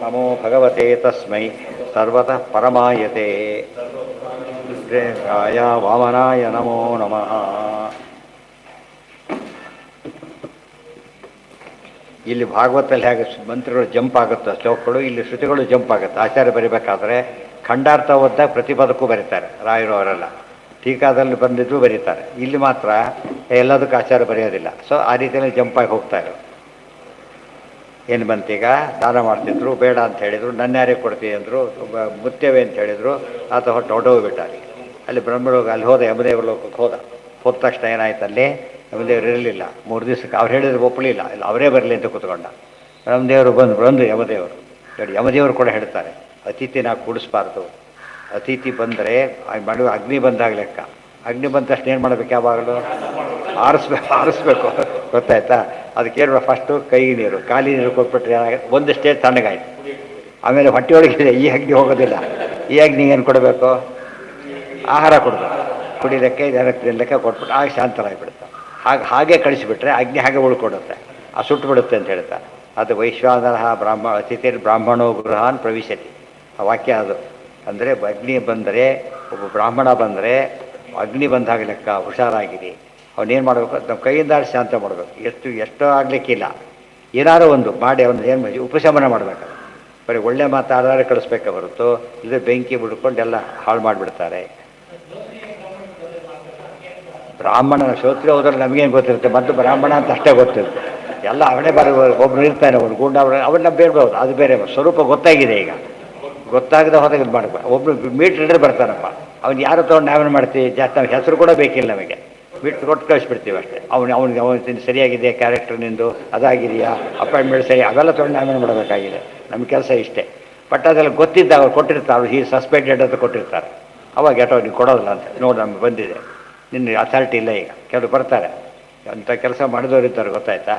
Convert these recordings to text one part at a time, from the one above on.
ನಮೋ ಭಗವತೆ ತಸ್ಮೈ ಸರ್ವತಃ ಪರಮಾಯತೆ ರುದ್ರೇಂದ್ರಾಯ ವಾಮನಾಯ ನಮೋ ನಮಃ. ಇಲ್ಲಿ ಭಾಗವತಲ್ಲಿ ಹೇಗೆ ಮಂತ್ರಗಳು ಜಂಪ್ ಆಗುತ್ತೆ ಶ್ಲೋಕಗಳು, ಇಲ್ಲಿ ಶ್ರುತಿಗಳು ಜಂಪ್ ಆಗುತ್ತೆ. ಆಚಾರ್ಯ ಬರಿಬೇಕಾದ್ರೆ ಖಂಡಾರ್ಥ ಓದ್ದಾಗ ಪ್ರತಿಪದಕ್ಕೂ ಬರೀತಾರೆ ರಾಯರು ಅವರೆಲ್ಲ. ಟೀಕಾದಲ್ಲಿ ಬಂದಿದ್ದು ಬರೀತಾರೆ. ಇಲ್ಲಿ ಮಾತ್ರ ಎಲ್ಲದಕ್ಕೂ ಆಚಾರ್ಯ ಬರೆಯೋದಿಲ್ಲ. ಸೊ ಆ ರೀತಿಯಲ್ಲಿ ಜಂಪ್ ಆಗಿ ಹೋಗ್ತಾ ಇರೋದು. ಏನು ಬಂತೀಗ, ದಾನ ಮಾಡ್ತಿದ್ರು, ಬೇಡ ಅಂತ ಹೇಳಿದರು, ನನ್ನ ಯಾರಿಗೆ ಕೊಡ್ತೀವಿ ಅಂದರು, ಮುತ್ತೇವೆ ಅಂತ ಹೇಳಿದರು, ಆತ ಹೊಟ್ಟು ಹೊಟ್ಟೋಗ್ಬಿಟ್ಟಾರೆ. ಅಲ್ಲಿ ಬ್ರಹ್ಮಲೋಕ ಅಲ್ಲಿ ಹೋದ, ಯಮದೇವ್ರ ಲೋಕಕ್ಕೆ ಹೋದ ತಕ್ಷಣ ಏನಾಯ್ತು, ಅಲ್ಲಿ ಯಮದೇವ್ರು ಇರಲಿಲ್ಲ 3 ದಿವಸಕ್ಕೆ. ಅವ್ರು ಹೇಳಿದ್ರು ಒಪ್ಪಲಿಲ್ಲ, ಇಲ್ಲ ಅವರೇ ಬರಲಿ ಅಂತ ಕೂತ್ಕೊಂಡ. ಬ್ರಹ್ಮದೇವರು ಬಂದು ಯಮದೇವರು ನೋಡಿ, ಯಮದೇವರು ಕೂಡ ಹೇಳ್ತಾರೆ ಅತಿಥಿನ ಕೂಡಿಸ್ಬಾರ್ದು. ಅತಿಥಿ ಬಂದರೆ ಮಾಡುವ ಅಗ್ನಿ ಬಂದಾಗ ಲೆಕ್ಕ. ಅಗ್ನಿ ಬಂದ ತಕ್ಷಣ ಏನು ಮಾಡಬೇಕು, ಯಾವಾಗಲೂ ಆರಿಸ್ಬೇಕು ಗೊತ್ತಾಯ್ತಾ. ಅದಕ್ಕೇನು ಫಸ್ಟು ಕೈ ನೀರು ಖಾಲಿ ನೀರು ಕೊಟ್ಬಿಟ್ರೆ ಏನಾಗುತ್ತೆ, ಒಂದು ಸ್ಟೇಜ್ ತಣ್ಣಗಾಯ್ತು. ಆಮೇಲೆ ಹೊಟ್ಟೆಯೊಳಗಿದೆ ಈ ಅಗ್ನಿ ಹೋಗೋದಿಲ್ಲ. ಈ ಅಗ್ನಿಗೆ ಏನು ಕೊಡಬೇಕು, ಆಹಾರ ಕೊಡಬೇಕು. ಕುಡಿಲಿಕ್ಕೆ ಜನಕ್ಕೆ ತಿನ್ನಲಿಕ್ಕೆ ಕೊಟ್ಬಿಟ್ಟು ಆಗ ಶಾಂತರಾಗಿಬಿಡುತ್ತೆ. ಹಾಗೆ ಕಳಿಸಿಬಿಟ್ರೆ ಅಗ್ನಿ ಹಾಗೆ ಉಳ್ಕೊಡುತ್ತೆ, ಆ ಸುಟ್ಟು ಬಿಡುತ್ತೆ ಅಂತ ಹೇಳ್ತಾರೆ. ಅದು ವೈಶ್ವಾನರ ಅತಿಥಿರ್ ಬ್ರಾಹ್ಮಣೋ ಗೃಹಾನ್ ಪ್ರವಿಶತಿ, ಆ ವಾಕ್ಯ ಅದು. ಅಂದರೆ ಅಗ್ನಿ ಬಂದರೆ, ಒಬ್ಬ ಬ್ರಾಹ್ಮಣ ಬಂದರೆ ಅಗ್ನಿ ಬಂದಾಗ ಲೆಕ್ಕ, ಹುಷಾರಾಗಿರಿ. ಅವನೇನು ಮಾಡಬೇಕು, ನಮ್ಮ ಕೈಯಿಂದ ಶಾಂತ ಮಾಡಬೇಕು. ಎಷ್ಟೋ ಆಗಲಿಕ್ಕಿಲ್ಲ, ಏನಾರು ಒಂದು ಮಾಡಿ ಅವನು ಏನು ಉಪಶಮನ ಮಾಡಬೇಕು. ಬರೀ ಒಳ್ಳೆ ಮಾತಾಡಿದ್ರೆ ಕಳಿಸ್ಬೇಕೆ ಹೊರತು ಇದು ಬೆಂಕಿ ಬಿಡ್ಕೊಂಡು ಎಲ್ಲ ಹಾಳು ಮಾಡಿಬಿಡ್ತಾರೆ. ಬ್ರಾಹ್ಮಣನ ಶ್ರೋತ್ರಿಯ ಹೋದ್ರೆ ನಮಗೇನು ಗೊತ್ತಿರುತ್ತೆ, ಮತ್ತು ಬ್ರಾಹ್ಮಣ ಅಂತ ಅಷ್ಟೇ ಗೊತ್ತಿರುತ್ತೆ. ಎಲ್ಲ ಅವನೇ ಒಬ್ರು ಇರ್ತಾನೆ, ಒಬ್ರು ಗೂಂಡ ಅವನ್ನ ಬೇಡ್ಬೋದು, ಅದು ಬೇರೆ ಸ್ವರೂಪ ಗೊತ್ತಾಗಿದೆ. ಈಗ ಗೊತ್ತಾಗದೆ ಹೋದಾಗ ಇದು ಮಾಡಬೇಕು. ಒಬ್ರು ಮೀಟ್ರ್ ಹಿಡಿದ್ರೆ ಬರ್ತಾನಪ್ಪ, ಅವ್ನು ಯಾರು ತೊಗೊಂಡು ನಾವೇನು ಮಾಡ್ತೀವಿ, ಜಾಸ್ತಿ ನಮ್ಗೆ ಹೆಸರು ಕೂಡ ಬೇಕಿಲ್ಲ ನಮಗೆ, ಬಿಟ್ಟು ಕೊಟ್ಟು ಕಳಿಸ್ಬಿಡ್ತೀವಿ ಅಷ್ಟೇ. ಅವನು ಸರಿಯಾಗಿದೆ, ಕ್ಯಾರೆಕ್ಟರ್ ನಿಂದು ಅದಾಗಿದೆಯಾ, ಅಪಾಯಿಂಟ್ಮೆಂಟ್ ಸರಿ, ಅವೆಲ್ಲ ತೊಗೊಂಡು ನಾವೇನು ಮಾಡಬೇಕಾಗಿದೆ. ನಮ್ಮ ಕೆಲಸ ಇಷ್ಟೇ. ಬಟ್ ಅದೆಲ್ಲ ಗೊತ್ತಿದ್ದಾಗ ಅವ್ರು ಕೊಟ್ಟಿರ್ತಾರೆ, ಅವ್ರು ಈ ಸಸ್ಪೆಕ್ಟೆಡ್ ಅಂತ ಕೊಟ್ಟಿರ್ತಾರೆ. ಅವಾಗ ಎಟೋ ನೀವು ಕೊಡೋದಿಲ್ಲ ಅಂತ ನೋಡಿ, ನಮ್ಗೆ ಬಂದಿದೆ, ನಿನ್ನ ಅಥಾರಿಟಿ ಇಲ್ಲ. ಈಗ ಕೆಲವು ಬರ್ತಾರೆ, ಅಂಥ ಕೆಲಸ ಮಾಡಿದವರು ಇರ್ತಾರೆ, ಗೊತ್ತಾಯ್ತಾ.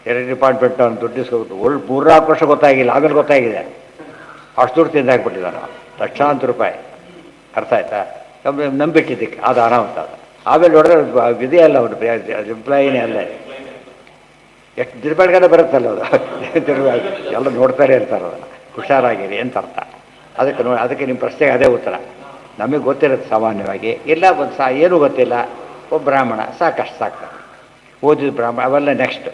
2 ಡಿಪಾರ್ಟ್ಮೆಂಟ್ ಅವ್ನು ದುಡ್ಡು ಇಸ್ಕೊಬಿಟ್ಟು 3-4 ವರ್ಷ ಗೊತ್ತಾಗಿಲ್ಲ, ಆಮೇಲೆ ಗೊತ್ತಾಗಿದೆ. ಅಷ್ಟು ದುಡ್ಡು ತಿಂದಾಕ್ಬಿಟ್ಟಿದ್ದಾನೆ, ಲಕ್ಷಾಂತರ ರೂಪಾಯಿ. ಅರ್ಥ ಆಯ್ತಾ. ನಂಬಿಟ್ಟಿದ್ದಕ್ಕೆ ಅದು ಅನಾಹುತ. ಆಮೇಲೆ ನೋಡಿದ್ರೆ ವಿಧಿ ಅಲ್ಲ, ಅವ್ರು ಎಂಪ್ಲಾಯಿನೇ ಅಲ್ಲ. ಎಷ್ಟು ದಿನಬಳಗಡೆ ಬರುತ್ತಲ್ಲ ಅದು ಎಲ್ಲ ನೋಡ್ತಾರೆ ಇರ್ತಾರೆ. ಅದನ್ನು ಹುಷಾರಾಗಿರಿ ಅಂತ ಅರ್ಥ. ಅದಕ್ಕೆ ನಿಮ್ಮ ಪ್ರಶ್ನೆಗೆ ಅದೇ ಉತ್ತರ. ನಮಗೆ ಗೊತ್ತಿರುತ್ತೆ ಸಾಮಾನ್ಯವಾಗಿ. ಇಲ್ಲ ಒಂದು ಏನೂ ಗೊತ್ತಿಲ್ಲ, ಒಬ್ಬ ಬ್ರಾಹ್ಮಣ ಸಾಕಷ್ಟು ಸಾಕು, ಓದಿದ ಬ್ರಾಹ್ಮಣ ಅವೆಲ್ಲ ನೆಕ್ಸ್ಟ್.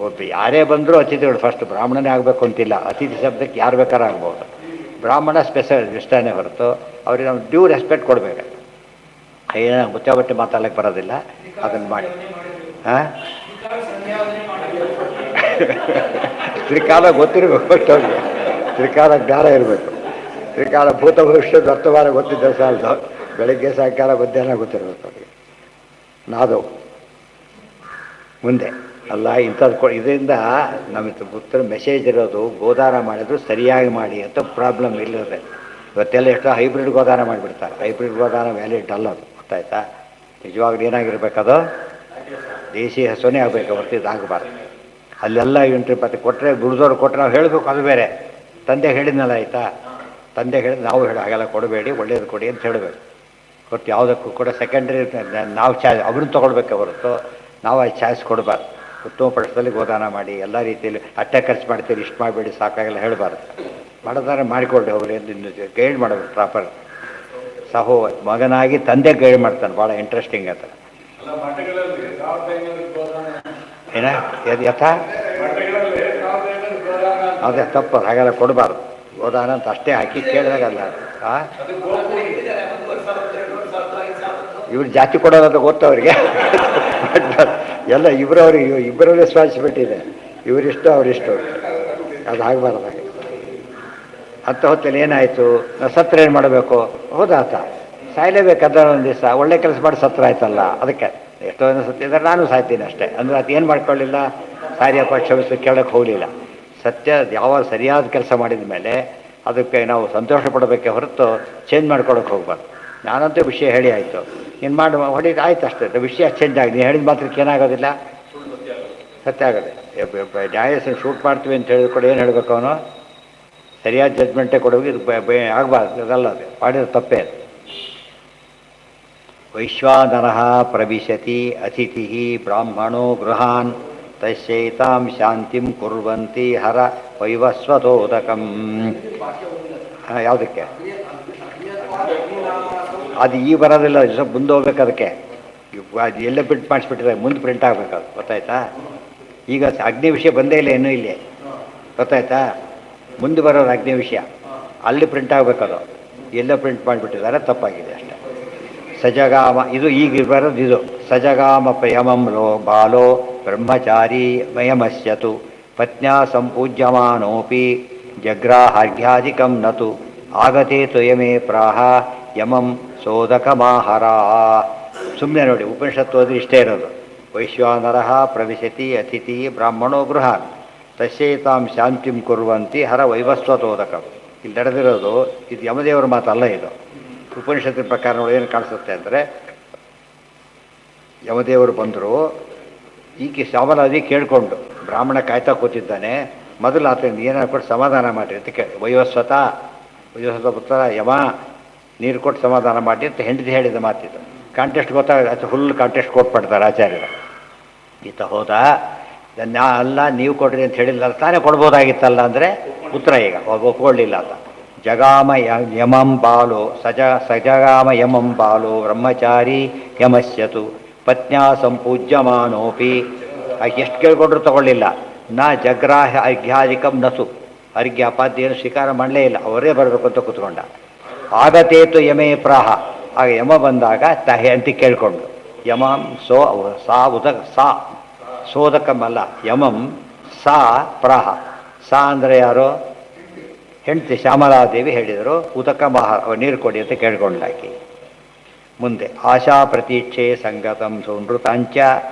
ಒಬ್ಬ ಯಾರೇ ಬಂದರೂ ಅತಿಥಿಗಳು ಫಸ್ಟ್ ಬ್ರಾಹ್ಮಣನೇ ಆಗಬೇಕು ಅಂತಿಲ್ಲ. ಅತಿಥಿ ಶಬ್ದಕ್ಕೆ ಯಾರು ಬೇಕಾದ್ರೂ ಆಗ್ಬೋದು. ಬ್ರಾಹ್ಮಣ ಸ್ಪೆಷಲ್ ಇಷ್ಟನೇ ಹೊರತು ಅವ್ರಿಗೆ ನಾವು ಡ್ಯೂ ರೆಸ್ಪೆಕ್ಟ್ ಕೊಡಬೇಕು. ಏನೋ ಬಟ್ಟೆ ಮಾತಾಡಲಿಕ್ಕೆ ಬರೋದಿಲ್ಲ, ಅದನ್ನು ಮಾಡಿ. ಹಾಂ, ತ್ರಿಕಾಲ ಗೊತ್ತಿರಬೇಕು ಫಸ್ಟ್ ಅವ್ರಿಗೆ. ತ್ರಿಕಾಲ ಜ್ಞಾನ ಇರಬೇಕು. ತ್ರಿಕಾಲ ಭೂತ ಭವಿಷ್ಯ ವರ್ತಮಾನ ಗೊತ್ತಿದ್ದ ಸಾಲದು, ಬೆಳಗ್ಗೆ ಸಾಯಂಕಾಲ ಮಧ್ಯಾಹ್ನ ಗೊತ್ತಿರಬೇಕು ಅವ್ರಿಗೆ. ನಾದವು ಮುಂದೆ ಅಲ್ಲ ಇಂಥದ್ದು ಇದರಿಂದ ನಮಗೆ ಉತ್ತರ ಮೆಸೇಜ್ ಇರೋದು. ಗೋದಾನ ಮಾಡಿದ್ರು ಸರಿಯಾಗಿ ಮಾಡಿ ಅಂತ ಪ್ರಾಬ್ಲಮ್ ಇಲ್ಲದೆ. ಇವತ್ತೆಲ್ಲ ಎಷ್ಟೋ ಹೈಬ್ರಿಡ್ ಗೋದಾನ ಮಾಡಿಬಿಡ್ತಾರೆ. ಹೈಬ್ರಿಡ್ ಗೋದಾನ ವ್ಯಾಲಿಡ್ ಅಲ್ಲ ಅದು, ಗೊತ್ತಾಯ್ತಾ. ನಿಜವಾಗ್ಲೂ ಏನಾಗಿರ್ಬೇಕದು, ದೇಶಿ ಹಸುವೇ ಆಗಬೇಕು, ಹೊರ್ತಿದ್ದಾಗಬಾರ್ದು. ಅಲ್ಲೆಲ್ಲ ಎಂಟ್ರಿ ಪತ್ತೆ ಕೊಟ್ಟರೆ, ಗುರುದವ್ರು ಕೊಟ್ಟರೆ ನಾವು ಹೇಳಬೇಕು, ಅದು ಬೇರೆ. ತಂದೆ ಹೇಳಿದ್ನಲ್ಲ, ಆಯಿತಾ, ತಂದೆ ಹೇಳಿದ್ ನಾವು ಹಾಗೆಲ್ಲ ಕೊಡಬೇಡಿ, ಒಳ್ಳೇದು ಕೊಡಿ ಅಂತ ಹೇಳಬೇಕು. ಹೊರತು ಯಾವುದಕ್ಕೂ ಕೂಡ ಸೆಕೆಂಡ್ರಿ ನಾವು ಅವ್ರನ್ನ ತೊಗೊಳ್ಬೇಕೆ ಹೊರತು ನಾವು ಆ ಚಾಯ್ಸ್ ಕೊಡಬಾರ್ದು. ಉತ್ತಮ ಪಕ್ಷದಲ್ಲಿ ಗೋದಾನ ಮಾಡಿ, ಎಲ್ಲ ರೀತಿಯಲ್ಲಿ ಅಟ್ಟೆ ಖರ್ಚು ಮಾಡ್ತೀರಿ, ಇಷ್ಟು ಮಾಡಬೇಡಿ, ಸಾಕಾಗೆಲ್ಲ ಹೇಳಬಾರ್ದು. ಮಾಡೋದಾದ್ರೆ ಮಾಡಿಕೊಳ್ಳಿ, ಹೋಗ್ರಿ ಅಂತ ಗೈಡ್ ಮಾಡಬೇಕು ಪ್ರಾಪರ್. ಸಹೋ ಮಗನಾಗಿ ತಂದೆ ಗೈಡ್ ಮಾಡ್ತಾನೆ, ಭಾಳ ಇಂಟ್ರೆಸ್ಟಿಂಗ್ ಅಂತ. ಏನ ಯಥಾ ಅದೇ ತಪ್ಪು, ಹಾಗೆಲ್ಲ ಕೊಡಬಾರ್ದು. ಗೋದಾನ ಅಂತ ಅಷ್ಟೇ ಹಾಕಿ ಕೇಳಿದಾಗಲ್ಲ. ಇವ್ರು ಜಾತಿ ಕೊಡೋದಂತ ಗೊತ್ತವ್ರಿಗೆ ಎಲ್ಲ ಇಬ್ಬರವ್ರಿಗೆ ರೆಸ್ಪಾನ್ಸಿಬಿಲಿಟಿ ಇದೆ. ಇವರಿಷ್ಟು ಅವರಿಷ್ಟು, ಅದು ಆಗಬಾರ್ದು. ಹಾಗೆ ಹತ್ತು ಹೊತ್ತಲ್ಲಿ ಏನಾಯಿತು, ಸತ್ರ ಏನು ಮಾಡಬೇಕು, ಹೌದಾತ ಸಾಯಲೇಬೇಕಾದ್ರೆ ಒಂದು ದಿವಸ ಒಳ್ಳೆ ಕೆಲಸ ಮಾಡಿ ಸತ್ರ ಆಯ್ತಲ್ಲ. ಅದಕ್ಕೆ ಎಷ್ಟೋ ಜನ ಸತ್ತಿದ್ದಾರೆ, ನಾನು ಸಾಯ್ತೀನಿ ಅಷ್ಟೇ ಅಂದರೆ ಅದು ಏನು ಮಾಡ್ಕೊಳ್ಳಿಲ್ಲ, ಸಾರಿಯಪ್ಪ ಕ್ಷಮಿಸಿ ಕೇಳೋಕ್ಕೆ ಹೋಗಲಿಲ್ಲ. ಸತ್ಯ ಯಾವಾಗ ಸರಿಯಾದ ಕೆಲಸ ಮಾಡಿದ ಮೇಲೆ ಅದಕ್ಕೆ ನಾವು ಸಂತೋಷ ಪಡಬೇಕೆ ಹೊರತು ಚೇಂಜ್ ಮಾಡ್ಕೊಳಕ್ಕೆ ಹೋಗ್ಬಾರ್ದು. ನಾನಂತೂ ವಿಷಯ ಹೇಳಿ ಆಯಿತು, ನೀನು ಮಾಡಿ ಹೊಡಿದು ಆಯ್ತು ಅಷ್ಟೇ, ವಿಷಯ ಚೇಂಜ್ ಆಗಿದೆ. ನೀನು ಹೇಳಿದ ಮಾತ್ರಕ್ಕೆ ಏನಾಗೋದಿಲ್ಲ, ಸತ್ಯ ಆಗೋದೆ. ನ್ಯಾಯಸ್ಥಾನ ಶೂಟ್ ಮಾಡ್ತೀವಿ ಅಂತ ಹೇಳಿದ ಕೂಡ ಏನು ಹೇಳಬೇಕು, ಅವನು ಸರಿಯಾದ ಜಡ್ಜ್ಮೆಂಟೇ ಕೊಡಬೇಕು. ಇದು ಆಗಬಾರ್ದು, ಇದಲ್ಲ, ಅದು ಮಾಡಿದ ತಪ್ಪೇ. ವೈಶ್ವಾನರಃ ಪ್ರವಿಶತಿ ಅತಿಥಿ ಬ್ರಾಹ್ಮಣೋ ಗೃಹಾನ್ ತಸ್ಯೈತಾಂ ಶಾಂತಿಂ ಕುರ್ವಂತಿ ಹರ ವೈವಸ್ವತೋದಕಂ. ಯಾವುದಕ್ಕೆ ಅದು ಈ ಬರೋದಿಲ್ಲ, ಸ್ವಲ್ಪ ಮುಂದೆ ಹೋಗ್ಬೇಕು. ಅದಕ್ಕೆ ಅದು ಎಲ್ಲೇ ಪ್ರಿಂಟ್ ಮಾಡಿಸ್ಬಿಟ್ಟಿದ್ದಾರೆ, ಮುಂದೆ ಪ್ರಿಂಟ್ ಆಗಬೇಕು. ಅದು ಗೊತ್ತಾಯ್ತಾ? ಈಗ ಅಗ್ನಿ ವಿಷಯ ಬಂದೇ ಇಲ್ಲ ಇನ್ನೂ ಇಲ್ಲಿ, ಗೊತ್ತಾಯ್ತಾ? ಮುಂದೆ ಬರೋದು ಅಗ್ನಿ ವಿಷಯ, ಅಲ್ಲಿ ಪ್ರಿಂಟ್ ಆಗಬೇಕದು. ಎಲ್ಲೋ ಪ್ರಿಂಟ್ ಮಾಡಿಬಿಟ್ಟಿದ್ದಾರೆ, ತಪ್ಪಾಗಿದೆ ಅಷ್ಟೇ. ಸಜಗಾಮ ಇದು ಈಗ ಬರೋದು ಇದು. ಸಜಗಾಮ ಪ್ರಿಯಮಂ ಲೋ ಬಾಲೋ ಬ್ರಹ್ಮಚಾರಿ ಮಯಮಸ್ಯತು ಪತ್ನ್ಯಾ ಸಂಪೂಜ್ಯಮಾನೋಪಿ ಜಗ್ರಾಹಾರ್ಘ್ಯಾಧಿಕಂ ನತು ಆಗತೆ ತ್ವಯಮೇ ಪ್ರಾಹ ಯಮಂ ಸೋದಕಮಾಹರ. ಸುಮ್ಮನೆ ನೋಡಿ, ಉಪನಿಷತ್ತು ಅದು ಇಷ್ಟೇ ಇರೋದು. ವೈಶ್ವಾನರಃ ಪ್ರವಿಶತಿ ಅತಿಥಿ ಬ್ರಾಹ್ಮಣೋ ಗೃಹಾನ್ ತಸ್ಯೈತಾಂ ಶಾಂತಿಂ ಕುರ್ವಂತಿ ಹರ ವೈವಸ್ವತೋದಕಂ. ಇಲ್ಲಿ ನಡೆದಿರೋದು ಇದು ಯಮದೇವರ ಮಾತಲ್ಲ. ಇದು ಉಪನಿಷತ್ತಿನ ಪ್ರಕಾರ ನೋಡಿ ಏನು ಕಾಣಿಸುತ್ತೆ ಅಂದರೆ, ಯಮದೇವರು ಬಂದರು, ಈಕೆ ಶ್ಯಾಮಲಾದಿ ಕೇಳಿಕೊಂಡು ಬ್ರಾಹ್ಮಣ ಕಾಯ್ತಾ ಕೂತಿದ್ದಾನೆ. ಮೊದಲು ಆತನಿಂದ ಏನಾರು ಕೊಟ್ಟು ಸಮಾಧಾನ ಮಾಡಿರಿ ಅಂತ ವೈವಸ್ವತ ಪುತ್ರ ಯಮ ನೀರು ಕೊಟ್ಟು ಸಮಾಧಾನ ಮಾಡಿ ಅಂತ ಹೆಂಡತಿ ಹೇಳಿದ ಮಾತಿದ್ದು. ಕಾಂಟೆಸ್ಟ್ ಗೊತ್ತಾಗ ಫುಲ್ ಕಾಂಟೆಸ್ಟ್ ಕೊಟ್ಬಿಡ್ತಾರೆ ಆಚಾರ್ಯರು. ಈತ ಹೋದ, ಅಲ್ಲ ನೀವು ಕೊಡ್ರಿ ಅಂತ ಹೇಳಿಲ್ಲ, ತಾನೇ ಕೊಡ್ಬೋದಾಗಿತ್ತಲ್ಲ ಅಂದರೆ ಉತ್ತರ ಈಗ ಒಪ್ಕೊಳ್ಳಿಲ್ಲ ಅಂತ. ಜಗಾಮ ಯಮಂ ಬಾಲೋ ಸಜಗಾಮ ಯಮಂ ಬಾಲೋ ಬ್ರಹ್ಮಚಾರಿ ಯಮಸ್ಯತು ಪತ್ನ್ಯಾ ಸಂಪೂಜ್ಯಮಾನೋಪಿ. ಎಷ್ಟು ಕೇಳ್ಕೊಂಡ್ರು ತಗೊಳ್ಳಿಲ್ಲ. ನಾ ಜಗ್ರಾಹ ಅರ್ಘ್ಯಾಧಿಕಂ ನಸು, ಅರ್ಘ್ಯ ಅಪಾದ್ಯ ಏನು ಸ್ವೀಕಾರ ಮಾಡಲೇ ಇಲ್ಲ, ಅವರೇ ಬರಬೇಕು ಅಂತ ಕೂತ್ಕೊಂಡ. ಆಗತೇತು ಯಮೇ ಪ್ರಾಹ, ಆಗ ಯಮ ಬಂದಾಗ ತಹೆ ಅಂತ ಕೇಳಿಕೊಂಡು ಯಮಂ ಸಾ ಉದಕ ಸಾ ಸೋದಕಮಲ್ಲ ಯಮಂ ಸಾ ಪ್ರಾಹ. ಸಾ ಅಂದರೆ ಯಾರು? ಹೆಂಡತಿ ಶ್ಯಾಮಲಾದೇವಿ ಹೇಳಿದರು. ಉದಕ ಮಹ ನೀರು ಕೊಡಿ ಅಂತ ಕೇಳ್ಕೊಂಡ್ಲಾಕಿ. ಮುಂದೆ ಆಶಾ ಪ್ರತೀಕ್ಷೆ ಸಂಗತಂ ಸೌನೃತಾಂಚ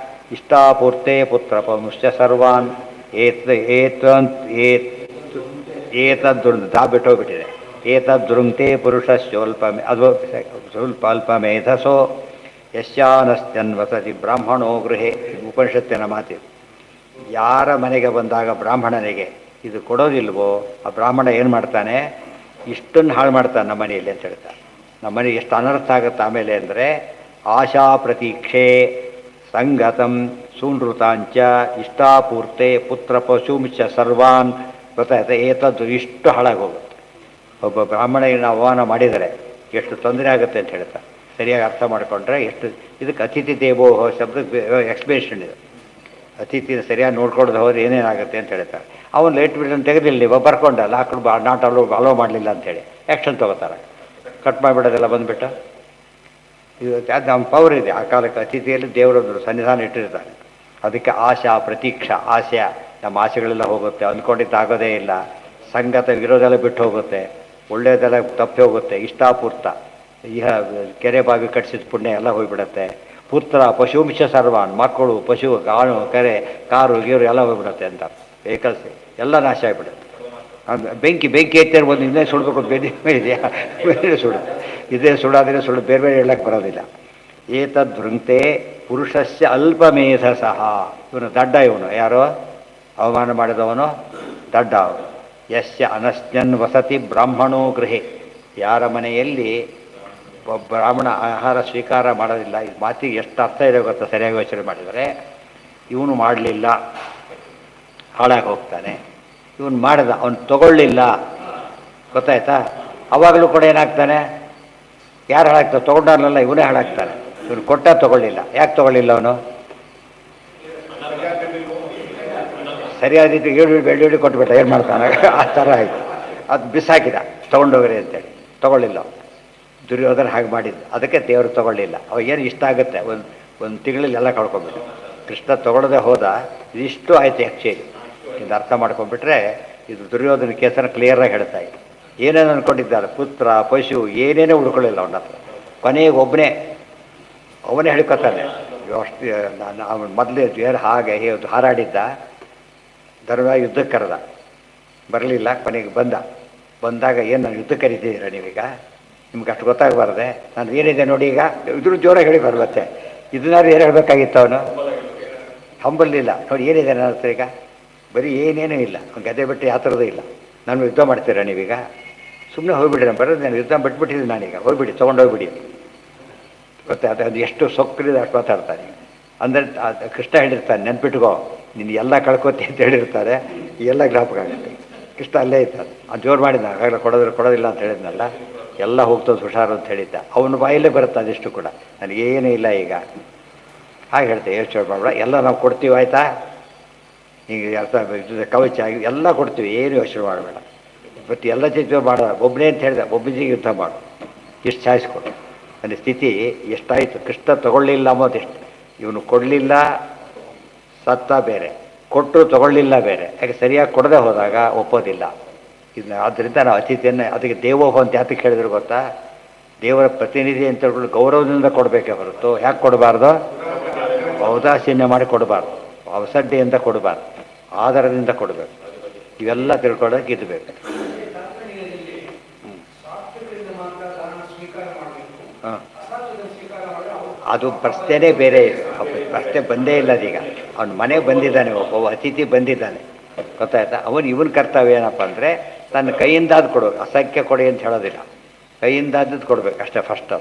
ಇಷ್ಟಾಪೂರ್ತೆ ಪುತ್ರಪಂಶ್ಚ ಸರ್ವಾನ್ ಏತದ್ ಬಿಟ್ಟೋಗ್ಬಿಟ್ಟಿದೆ. ಏತದೃಂಕ್ತೆ ಪುರುಷ ಅದು ಸ್ವಲ್ಪ ಅಲ್ಪಮೇಧಸೋ ಯಶ್ಯಾನಸ್ತ್ಯನ್ವಸತಿ ಬ್ರಾಹ್ಮಣೋ ಗೃಹೆ. ಉಪನಿಷತ್ತಿನ ಮಾತಿದು. ಯಾರ ಮನೆಗೆ ಬಂದಾಗ ಬ್ರಾಹ್ಮಣನಿಗೆ ಇದು ಕೊಡೋದಿಲ್ವೋ ಆ ಬ್ರಾಹ್ಮಣ ಏನು ಮಾಡ್ತಾನೆ? ಇಷ್ಟನ್ನು ಹಾಳು ಮಾಡ್ತಾನೆ ನಮ್ಮ ಮನೆಯಲ್ಲಿ ಅಂತ ಹೇಳ್ತಾನೆ. ನಮ್ಮ ಮನೆಗೆ ಎಷ್ಟು ಅನರ್ಥ ಆಗುತ್ತೆ ಆಮೇಲೆ ಅಂದರೆ, ಆಶಾ ಪ್ರತೀಕ್ಷೆ ಸಂಗತಂ ಸೂನೃತಾಂಚ ಇಷ್ಟಾಪೂರ್ತೆ ಪುತ್ರ ಪಶುಂಚ ಸರ್ವಾನ್. ಗೊತ್ತಾಯ್ತಾ? ಏತದ್ದು ಇಷ್ಟು ಹಾಳಾಗೋಗುತ್ತೆ. ಒಬ್ಬ ಬ್ರಾಹ್ಮಣಿಗೆ ನಾವು ಅವಮಾನ ಮಾಡಿದರೆ ಎಷ್ಟು ತೊಂದರೆ ಆಗುತ್ತೆ ಅಂತ ಹೇಳ್ತಾರೆ. ಸರಿಯಾಗಿ ಅರ್ಥ ಮಾಡಿಕೊಂಡ್ರೆ ಎಷ್ಟು. ಇದಕ್ಕೆ ಅತಿಥಿ ದೇವೋ ಶಬ್ದಕ್ಕೆ ಎಕ್ಸ್ಪ್ಲೇಷನ್ ಇದೆ. ಅತಿಥಿನ ಸರಿಯಾಗಿ ನೋಡ್ಕೊಳ್ದು ಹೋದ್ರೆ ಏನೇನಾಗುತ್ತೆ ಅಂತ ಹೇಳ್ತಾರೆ. ಅವನು ಲೇಟ್ ಬಿಡನ್ನು ತೆಗೆದಿಲ್ಲ, ನೀವು ಬರ್ಕೊಂಡಲ್ಲ ಹಾಕೊಂಡು ನಾಟ್ ಅಲೋ ಮಾಡಲಿಲ್ಲ ಅಂತೇಳಿ ಆ್ಯಕ್ಷನ್ ತೊಗೋತಾರೆ. ಕಟ್ ಮಾಡಿಬಿಡೋದೆಲ್ಲ ಬಂದುಬಿಟ್ಟು. ಇದು ಅದು ನಮ್ಮ ಪವರ್ ಇದೆ. ಆ ಕಾಲಕ್ಕೆ ಅತಿಥಿಯಲ್ಲಿ ದೇವರೊಂದು ಸನ್ನಿಧಾನ ಇಟ್ಟಿರ್ತಾರೆ. ಅದಕ್ಕೆ ಆಶಾ ಪ್ರತೀಕ್ಷಾ, ಆಶಯ ನಮ್ಮ ಆಸೆಗಳೆಲ್ಲ ಹೋಗುತ್ತೆ, ಅಂದ್ಕೊಂಡಿದ್ದಾಗೋದೇ ಇಲ್ಲ. ಸಂಗತ ವಿರೋಧೆಲ್ಲ ಬಿಟ್ಟು ಹೋಗುತ್ತೆ, ಒಳ್ಳೆಯದೆಲ್ಲ ತಪ್ಪಿ ಹೋಗುತ್ತೆ. ಇಷ್ಟಾಪೂರ್ತ ಈಗ ಕೆರೆ ಬಾವಿ ಕಟ್ಟಿಸಿದ ಪುಣ್ಯ ಎಲ್ಲ ಹೋಗಿಬಿಡುತ್ತೆ. ಪುತ್ರ ಪಶುಂಶ ಸರ್ವಾನ್, ಮಕ್ಕಳು ಪಶು ಗಾಣು ಕೆರೆ ಕಾರು ಗೀರು ಎಲ್ಲ ಹೋಗ್ಬಿಡುತ್ತೆ ಅಂತ. ವೆಹಿಕಲ್ಸ್ ಎಲ್ಲ ನಾಶ ಆಗಿಬಿಡುತ್ತೆ. ಬೆಂಕಿ ಎತ್ತಿರ್ಬೋದು, ಇನ್ನೇ ಸುಡಬೇಕು ಬೆಂಕಿ ಮೇಲಿದೆಯಾ ಬೇರೆ ಸುಡುತ್ತೆ. ಇದೇ ಸುಡೋದ್ರೆ ಸುಡು, ಬೇರೆ ಬೇರೆ ಹೇಳಕ್ಕೆ ಬರೋದಿಲ್ಲ. ಏತದೃಂಕ್ತೆ ಪುರುಷಸ್ಯ ಅಲ್ಪಮೇಧಸಃ. ಇವನು ದಡ್ಡ, ಇವನು ಯಾರೋ ಅವಮಾನ ಮಾಡಿದವನು ದಡ್ಡ ಅವನು. ಯಸ್ಯ ಅನಸ್ನ್ಯನ್ ವಸತಿ ಬ್ರಾಹ್ಮಣೋ ಗೃಹೆ. ಯಾರ ಮನೆಯಲ್ಲಿ ಬ್ರಾಹ್ಮಣ ಆಹಾರ ಸ್ವೀಕಾರ ಮಾಡೋದಿಲ್ಲ. ಈ ಮಾತಿಗೆ ಎಷ್ಟು ಅರ್ಥ ಇದೆ ಗೊತ್ತಾ? ಸರಿಯಾಗಿ ಯೋಚನೆ ಮಾಡಿದರೆ, ಇವನು ಮಾಡಲಿಲ್ಲ ಹಾಳಾಗಿ ಹೋಗ್ತಾನೆ, ಇವನು ಮಾಡಿದ ಅವನು ತಗೊಳ್ಳಿಲ್ಲ, ಗೊತ್ತಾಯ್ತಾ? ಅವಾಗಲೂ ಕೂಡ ಏನಾಗ್ತಾನೆ? ಯಾರು ಹಾಳಾಗ್ತಾನೆ? ತೊಗೊಂಡಲ್ಲ, ಇವನೇ ಹಾಳಾಗ್ತಾನೆ. ಇವನು ಕೊಟ್ಟ ತಗೊಳ್ಳಿಲ್ಲ. ಯಾಕೆ ತಗೊಳ್ಳಿಲ್ಲ ಅವನು? ಸರಿಯಾದಿದ್ದು ಬೆಳ್ಳುಳ್ಳಿ ಕೊಟ್ಬಿಟ್ಟ, ಏನು ಮಾಡ್ತಾನೆ? ಆ ಥರ ಆಯಿತು. ಅದು ಬಿಸಾಕಿದ, ತೊಗೊಂಡೋಗ್ರಿ ಅಂತೇಳಿ. ತೊಗೊಳ್ಳಿಲ್ಲ. ದುರ್ಯೋಧನ ಹಾಗೆ ಮಾಡಿದ್ದು. ಅದಕ್ಕೆ ದೇವರು ತೊಗೊಳ್ಳಿಲ್ಲ. ಅವಾಗ ಏನು ಇಷ್ಟ ಆಗುತ್ತೆ, ಒಂದು ತಿಂಗಳಲ್ಲಿ ಎಲ್ಲ ಕಳ್ಕೊಂಡ್ಬಿಟ್ಟು. ಕೃಷ್ಣ ತೊಗೊಳ್ಳದೆ ಹೋದ, ಇದಿಷ್ಟು ಆಯಿತು ಆ್ಯಕ್ಚುಲಿ. ಇದು ಅರ್ಥ ಮಾಡ್ಕೊಂಡ್ಬಿಟ್ರೆ ಇದು ದುರ್ಯೋಧನ ಕೇಸನ್ನು ಕ್ಲಿಯರಾಗಿ ಹೇಳ್ತಾ ಇತ್ತು. ಏನೇನು ಅಂದ್ಕೊಂಡಿದ್ದಾರೆ, ಪುತ್ರ ಪಶು ಏನೇನೋ ಉಳ್ಕೊಳ್ಳಿಲ್ಲ ಅವನ ಹತ್ರ. ಕೊನೆಗೆ ಅವನೇ ಹೇಳ್ಕೊತಾನೆ. ಅಷ್ಟು ಅವನು ಮೊದಲೇ ಹಾಗೆ ಹಾರಾಡಿದ್ದ. ಧರ್ಮ ಯುದ್ಧಕ್ಕೆ ಕರೆದ, ಬರಲಿಲ್ಲ. ಕೊನೆಗೆ ಬಂದಾಗ ಏನು ನಾನು ಯುದ್ಧಕ್ಕೆ ಕರೀತಿದ್ದೀರ ನೀವೀಗ? ನಿಮ್ಗೆ ಅಷ್ಟು ಗೊತ್ತಾಗಬಾರ್ದೆ? ನಾನು ಏನಿದೆ ನೋಡಿ ಈಗ, ಇದ್ರ ಜೋರಾಗಿ ಹೇಳಿ ಬರಲತ್ತೆ. ಇದನ್ನಾರು ಏನು ಹೇಳಬೇಕಾಗಿತ್ತು ಅವನು? ಹಂಬಲಿಲ್ಲ. ನೋಡಿ ಏನಿದೆ ನನ್ನ ಹತ್ರ ಈಗ? ಬರೀ ಏನೇನೂ ಇಲ್ಲ. ಗದೆ ಬಿಟ್ಟು ಯಾವ ಥರದ್ದು ಇಲ್ಲ. ನಾನು ಯುದ್ಧ ಮಾಡ್ತೀರಾ ನೀವೀಗ? ಸುಮ್ಮನೆ ಹೋಗ್ಬಿಡಿ, ನಾನು ಬರೋದು ನಾನು ಯುದ್ಧ ಬಿಟ್ಬಿಟ್ಟಿದ್ದೀನಿ ನಾನೀಗ, ಹೋಗ್ಬಿಡಿ, ತೊಗೊಂಡೋಗ್ಬಿಡಿ. ಗೊತ್ತೆ ಅದು ಎಷ್ಟು ಸೊಕ್ಕರಿದೆ ಅಷ್ಟು ಮಾತಾಡ್ತಾನೆ. ಅಂದರೆ ಕೃಷ್ಣ ಹೇಳಿರ್ತಾನೆ, ನೆನ್ಪಿಟ್ಕೋ, ನೀನು ಎಲ್ಲ ಕಳ್ಕೊತಿ ಅಂತ ಹೇಳಿರ್ತಾರೆ, ಎಲ್ಲ ಜ್ಞಾಪಕ ಆಗುತ್ತೆ. ಕೃಷ್ಣ ಅಲ್ಲೇ ಇರ್ತಾರೆ. ಅವ್ನು ಜೋರು ಮಾಡಿದ ಆಗಾಗಲೇ ಕೊಡೋದಿಲ್ಲ ಅಂತ ಹೇಳಿದ್ನಲ್ಲ, ಎಲ್ಲ ಹೋಗ್ತದೆ ಹುಷಾರು ಅಂತ ಹೇಳಿದ್ದ. ಅವನ ಬಾಯಲ್ಲೇ ಬರುತ್ತೆ ಅದಿಷ್ಟು ಕೂಡ, ನನಗೇನೂ ಇಲ್ಲ ಈಗ. ಹಾಗೆ ಹೇಳ್ತೆ, ಯೋಚನೆ ಮಾಡಬೇಡ, ಎಲ್ಲ ನಾವು ಕೊಡ್ತೀವಿ ಆಯಿತಾ, ಈಗ ಅರ್ಥ ಕವಚ ಎಲ್ಲ ಕೊಡ್ತೀವಿ, ಏನು ಯೋಚನೆ ಮಾಡಬೇಡ. ಇವತ್ತು ಎಲ್ಲ ಚಿತ್ರ ಮಾಡ ಒಬ್ಬನೇ ಅಂತ ಹೇಳಿದೆ, ಒಬ್ಬನಿಗೆ ಯುದ್ಧ ಮಾಡು, ಇಷ್ಟು ಚಾಯಿಸ್ಕೊಡು. ನನ್ನ ಸ್ಥಿತಿ ಎಷ್ಟಾಯಿತು, ಕೃಷ್ಣ ತಗೊಳ್ಳಿಲ್ಲ ಅನ್ನೋದೆಷ್ಟು. ಇವನು ಕೊಡಲಿಲ್ಲ, ಸತ್ತ ಬೇರೆ, ಕೊಟ್ಟರು ತಗೊಳ್ಳಿಲ್ಲ ಬೇರೆ. ಯಾಕೆ ಸರಿಯಾಗಿ ಕೊಡದೆ ಹೋದಾಗ ಒಪ್ಪೋದಿಲ್ಲ. ಇದನ್ನ ಆದ್ದರಿಂದ ನಾವು ಅತಿಥಿಯನ್ನು ಅದಕ್ಕೆ ದೇವೋಭ ಅಂತ ಯಾತಕ್ಕೆ ಹೇಳಿದ್ರು ಗೊತ್ತಾ? ದೇವರ ಪ್ರತಿನಿಧಿ ಅಂತ ಹೇಳ್ಬಿಟ್ಟು ಗೌರವದಿಂದ ಕೊಡಬೇಕೇ ಹೊರತು ಯಾಕೆ ಕೊಡಬಾರ್ದು? ಔದಾಸೀನ್ಯ ಮಾಡಿ ಕೊಡಬಾರ್ದು, ಅವಸಡ್ಡೆಯಿಂದ ಕೊಡಬಾರ್ದು, ಆಧಾರದಿಂದ ಕೊಡಬೇಕು. ಇವೆಲ್ಲ ತಿಳ್ಕೊಳ್ಳೋಕೆ ಇದು ಬೇಕು. ಹಾಂ, ಅದು ಪ್ರಶ್ನೆನೇ ಬೇರೆ, ಪ್ರಶ್ನೆ ಬಂದೇ ಇಲ್ಲ ಅದೀಗ. ಅವನ ಮನೆಗೆ ಬಂದಿದ್ದಾನೆ, ಒಬ್ಬ ಅತಿಥಿ ಬಂದಿದ್ದಾನೆ, ಗೊತ್ತಾಯ್ತಾ? ಇವನ ಕರ್ತವ್ಯ ಏನಪ್ಪ ಅಂದರೆ ತನ್ನ ಕೈಯಿಂದಾದ ಕೊಡು, ಅಸಂಖ್ಯ ಕೊಡಿ ಅಂತ ಹೇಳೋದಿಲ್ಲ, ಕೈಯಿಂದಾದದ್ದು ಕೊಡಬೇಕು ಅಷ್ಟೇ ಫಸ್ಟ್.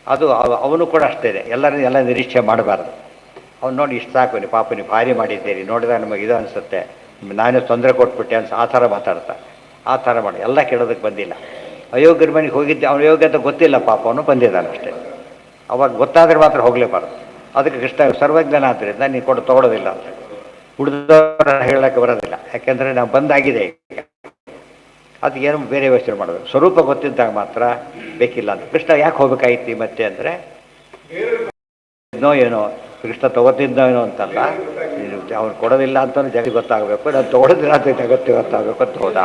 ಅದು ಅವನು ಕೂಡ ಅಷ್ಟೇ, ಎಲ್ಲ ನಿರೀಕ್ಷೆ ಮಾಡಬಾರ್ದು. ಅವ್ನು ನೋಡಿ ಇಷ್ಟು ಸಾಕು, ನೀವು ಪಾಪ ನೀವು ಭಾರಿ ಮಾಡಿದ್ದೀರಿ, ನೋಡಿದಾಗ ನಮಗೆ ಇದು ಅನಿಸುತ್ತೆ, ನಾನೇ ತೊಂದರೆ ಕೊಟ್ಬಿಟ್ಟೆ ಆ ಥರ ಮಾತಾಡ್ತಾ, ಆ ಥರ ಮಾಡಿ ಎಲ್ಲ ಕೇಳೋದಕ್ಕೆ ಬಂದಿಲ್ಲ. ಅಯೋಗ್ಯರ ಮನೆಗೆ ಹೋಗಿದ್ದೆ, ಅವನ ಯೋಗ್ಯ ಅಂತ ಗೊತ್ತಿಲ್ಲ ಪಾಪ, ಅವನು ಬಂದಿದ್ದಾನೆ ಅಷ್ಟೇ. ಅವಾಗ ಗೊತ್ತಾದರೆ ಮಾತ್ರ ಹೋಗಲೇಬಾರ್ದು. ಅದಕ್ಕೆ ಕೃಷ್ಣ ಸರ್ವಜ್ಞನ ಆದ್ದರಿಂದ ನೀನು ತೊಗೊಳೋದಿಲ್ಲ ಅಂತ ಉಳಿದವರ ಹೇಳೋಕ್ಕೆ ಬರೋದಿಲ್ಲ. ಯಾಕೆಂದರೆ ನಾವು ಬಂದಾಗಿದೆ ಈಗ, ಅದು ಏನು ಬೇರೆ ಯೋಚನೆ ಮಾಡಬೇಕು. ಸ್ವರೂಪ ಗೊತ್ತಿದ್ದಾಗ ಮಾತ್ರ ಬೇಕಿಲ್ಲ ಅಂತ. ಕೃಷ್ಣ ಯಾಕೆ ಹೋಗ್ಬೇಕಾಗಿತ್ತು ಮತ್ತೆ ಅಂದರೆ ಏನೋ ಕೃಷ್ಣ ತೊಗೋತಿದ್ದೋ ಏನೋ ಅಂತಲ್ಲ, ಅವ್ನು ಕೊಡೋದಿಲ್ಲ ಅಂತಲೂ ಜಗತ್ತಿಗೆ ಗೊತ್ತಾಗಬೇಕು, ನಾನು ತೊಗೊಳೋದಿಲ್ಲ ಅಂತ ಜಗತ್ತಿಗೆ ಗೊತ್ತಾಗಬೇಕು ಅಂತ ಹೋದ.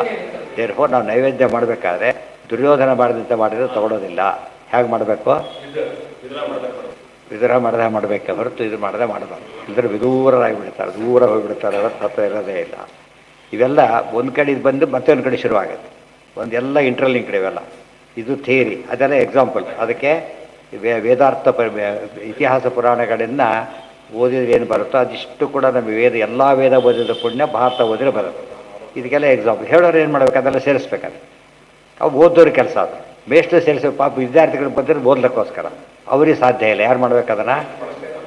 ದೇರ್ಫೋರ್ ನಾವು ನೈವೇದ್ಯ ಮಾಡಬೇಕಾದ್ರೆ ದುರ್ಯೋಧನ ಮಾಡಿದಂತೆ ಮಾಡಿದರೆ ತೊಗೊಳೋದಿಲ್ಲ. ಹೇಗೆ ಮಾಡಬೇಕು? ವಿದುರ ಮಾಡಿದೆ ಮಾಡಬೇಕೆ ಹೊರತು ಇದು ಮಾಡಿದೆ ಮಾಡಬಾರ್ದು. ಇದ್ರ ವಿದೂರರಾಗಿಬಿಡ್ತಾರೆ, ದೂರ ಹೋಗಿಬಿಡ್ತಾರೆ, ಅವತ್ತು ಹತ್ರ ಇರೋದೇ ಇಲ್ಲ. ಇವೆಲ್ಲ ಒಂದು ಕಡೆ ಬಂದು ಮತ್ತೆ ಒಂದು ಕಡೆ ಶುರುವಾಗುತ್ತೆ. ಒಂದೆಲ್ಲ ಇಂಟರ್ಲಿಂಕ್ ಇವೆಲ್ಲ. ಇದು ಥಿಯರಿ, ಅದೆಲ್ಲ ಎಕ್ಸಾಂಪಲ್. ಅದಕ್ಕೆ ವೇದಾರ್ಥ ಇತಿಹಾಸ ಪುರಾಣಗಳನ್ನು ಓದಿದ್ರೆ ಏನು ಬರುತ್ತೋ ಅದಿಷ್ಟು ಕೂಡ ನಮಗೆ ಎಲ್ಲ ವೇದ ಓದಿದ ಪುಣ್ಯ ಭಾರತ ಓದಿದ್ರೆ ಬರುತ್ತೆ. ಇದಕ್ಕೆಲ್ಲ ಎಕ್ಸಾಂಪಲ್. ಹೇಳೋರು ಏನು ಮಾಡ್ಬೇಕು, ಅದೆಲ್ಲ ಸೇರಿಸ್ಬೇಕಾದ್ರೆ ಅವು ಓದೋರ ಕೆಲಸ. ಅದು ಮೇಷ್ಟ್ರು ಸೇರಿಸೋ ಪಾಪ ವಿದ್ಯಾರ್ಥಿಗಳು ಬಂದರೆ ಓದ್ಲಿಕ್ಕೋಸ್ಕರ, ಅವ್ರಿಗೆ ಸಾಧ್ಯ ಇಲ್ಲ. ಯಾರು ಮಾಡ್ಬೇಕು ಅದನ್ನು?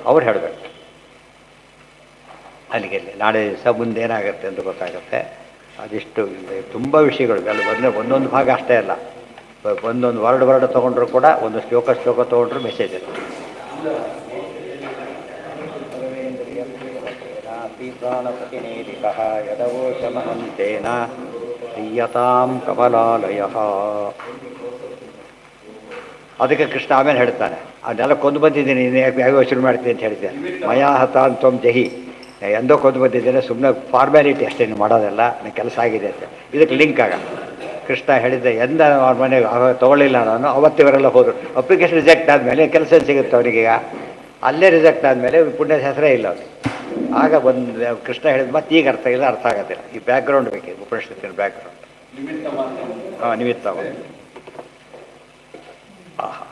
ಅವ್ರು ಹೇಳಬೇಕು. ಅಲ್ಲಿಗೆ ನಾಳೆ ದಿವಸ ಮುಂದೇನಾಗುತ್ತೆ ಅಂತ ಗೊತ್ತಾಗುತ್ತೆ. ಅದಿಷ್ಟು ತುಂಬ ವಿಷಯಗಳು ಅಲ್ಲಿ ಒಂದೊಂದು ಭಾಗ ಅಷ್ಟೇ ಅಲ್ಲ, ಒಂದೊಂದು ವರ್ಡ್ ತೊಗೊಂಡ್ರು ಕೂಡ, ಒಂದು ಶ್ಲೋಕ ತೊಗೊಂಡ್ರು ಮೆಸೇಜ್ ಇರುತ್ತೆ. ಪ್ರಾಣಪತಿನೇರಿಕಃ ಯದವೋಚಮಹಂತೇನ ಪ್ರೀಯತಾಂ ಕಮಲಾಲಯ. ಅದಕ್ಕೆ ಕೃಷ್ಣ ಆಮೇಲೆ ಹೇಳ್ತಾನೆ, ಅದೆಲ್ಲ ಕೊಂದು ಬಂದಿದ್ದೀನಿ, ನೀನು ಯಾವ ಯೋಚನೆ ಮಾಡ್ತೀನಿ ಅಂತ ಹೇಳ್ತೇನೆ. ಮಯಾ ಹತ ಅಂತೊಮ್ ಜಹಿ, ಎಂದೋ ಕೊಂದು ಬಂದಿದ್ದೇನೆ, ಸುಮ್ಮನೆ ಫಾರ್ಮ್ಯಾಲಿಟಿ ಅಷ್ಟೇ, ನೀವು ಮಾಡೋದೆಲ್ಲ ನನ್ನ ಕೆಲಸ ಆಗಿದೆ ಅಂತ. ಇದಕ್ಕೆ ಲಿಂಕ್ ಆಗ ಕೃಷ್ಣ ಹೇಳಿದ್ದೆ, ಎಂದ ಅವ್ರ ಮನೆಗೆ ತೊಗೊಳ್ಳಿಲ್ಲ ನಾನು, ಅವತ್ತಿವರೆಲ್ಲ ಹೋದರು. ಅಪ್ಲಿಕೇಶನ್ ರಿಜೆಕ್ಟ್ ಆದಮೇಲೆ ಕೆಲಸ ಸಿಗುತ್ತೆ ಅವನಿಗೀಗ. ಅಲ್ಲೇ ರಿಜೆಕ್ಟ್ ಆದಮೇಲೆ ಪುಣ್ಯ ಹೆಸರೇ ಇಲ್ಲ ಅವನಿಗೆ. ಆಗ ಒಂದು ಕೃಷ್ಣ ಹೇಳಿದ ಮತ್ತೆ ಈಗ ಅರ್ಥ ಇಲ್ಲ, ಅರ್ಥ ಆಗೋದಿಲ್ಲ. ಈ ಬ್ಯಾಕ್ಗ್ರೌಂಡ್ ಬೇಕಿದೆ, ಉಪನಿಷತ್ತಿನ ಬ್ಯಾಕ್ಗ್ರೌಂಡ್. ಹಾಂ, ನಿಮಿತ್ತ. ಆಹಾ.